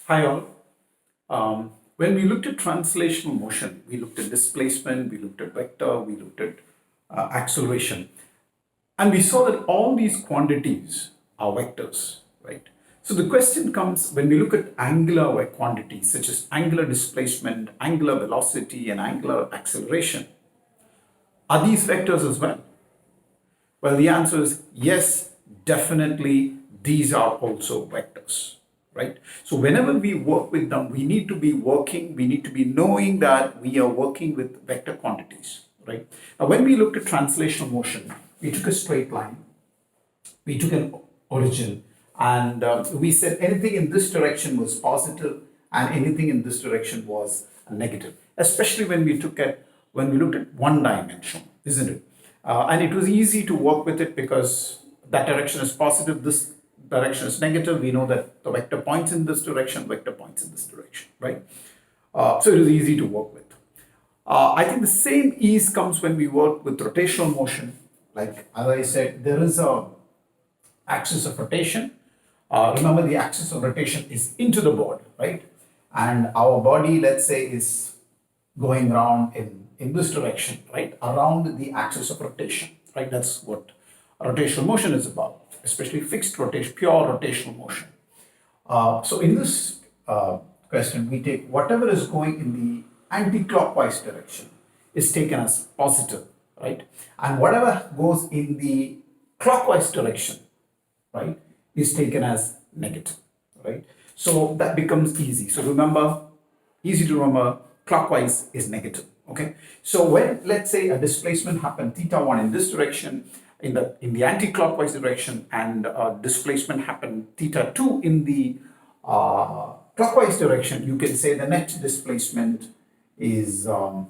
Hi all. When we looked at translational motion, we looked at displacement, we looked at vector, we looked at acceleration, and we saw that all these quantities are vectors, right? So the question comes when we look at angular quantities such as angular displacement, angular velocity, and angular acceleration. Are these vectors as well? Well, the answer is yes, definitely, these are also vectors, right? So whenever we work with them, we need to be knowing that we are working with vector quantities, right? Now, when we looked at translational motion, we took a straight line, we took an origin, and we said anything in this direction was positive and anything in this direction was negative, especially when we looked at one dimension, isn't it? And it was easy to work with it because that direction is positive, this direction is negative. We know that the vector points in this direction, vector points in this direction, right? So it is easy to work with. I think the same ease comes when we work with rotational motion. Like as I said, there is a axis of rotation. Remember, the axis of rotation is into the board, right? And our body, let's say, is going around in this direction, right? Around the axis of rotation, right? That's what rotational motion is about, especially fixed rotation, pure rotational motion. So in this question, we take whatever is going in the anti-clockwise direction is taken as positive, right? And whatever goes in the clockwise direction, right, is taken as negative, right? So that becomes easy. So remember, easy to remember, clockwise is negative, okay? So when, let's say, a displacement happened θ1 in this direction, in the anti-clockwise direction, and displacement happened θ2 in the clockwise direction, you can say the net displacement is θ1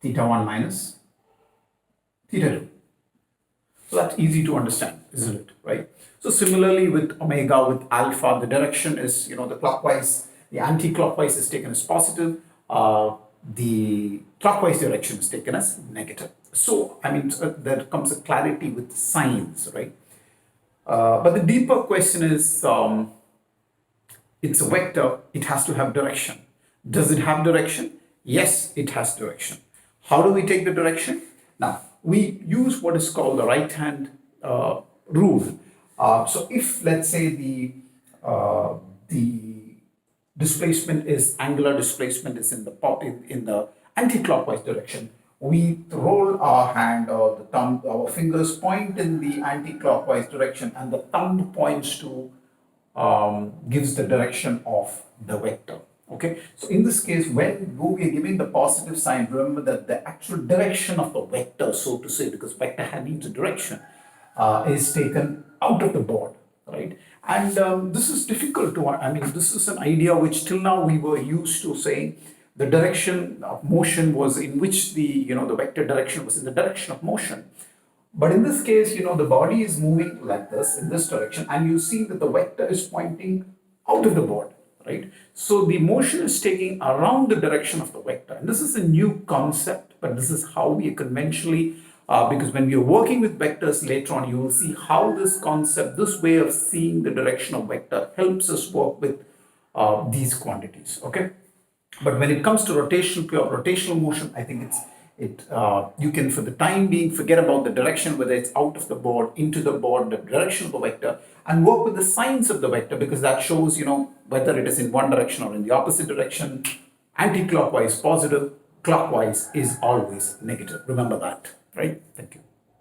minus θ2. So that's easy to understand, isn't it? Right? So similarly with omega, with alpha, the direction is, the clockwise, the anti-clockwise is taken as positive, the clockwise direction is taken as negative. So, there comes a clarity with signs, right? But the deeper question is, it's a vector, it has to have direction. Does it have direction? Yes, it has direction. How do we take the direction? Now, we use what is called the right hand rule. So if, let's say, the displacement is angular displacement is in the anti-clockwise direction, we roll our hand or the thumb, our fingers point in the anti-clockwise direction, and the thumb points to gives the direction of the vector. Okay, so in this case, when we are giving the positive sign, remember that the actual direction of the vector, so to say, because vector needs a direction, is taken out of the board, right? And this is difficult to, this is an idea which till now we were used to saying the direction of motion was in which the vector direction was in the direction of motion. But in this case, the body is moving like this in this direction, and you see that the vector is pointing out of the board, right? So the motion is taking around the direction of the vector. And this is a new concept, but this is how we conventionally, because when we are working with vectors later on, you will see how this concept, this way of seeing the direction of vector helps us work with these quantities, okay? But when it comes to pure rotational motion, I think you can, for the time being, forget about the direction, whether it's out of the board, into the board, the direction of the vector, and work with the signs of the vector, because that shows, whether it is in one direction or in the opposite direction. Anti-clockwise positive, clockwise is always negative. Remember that, right? Thank you.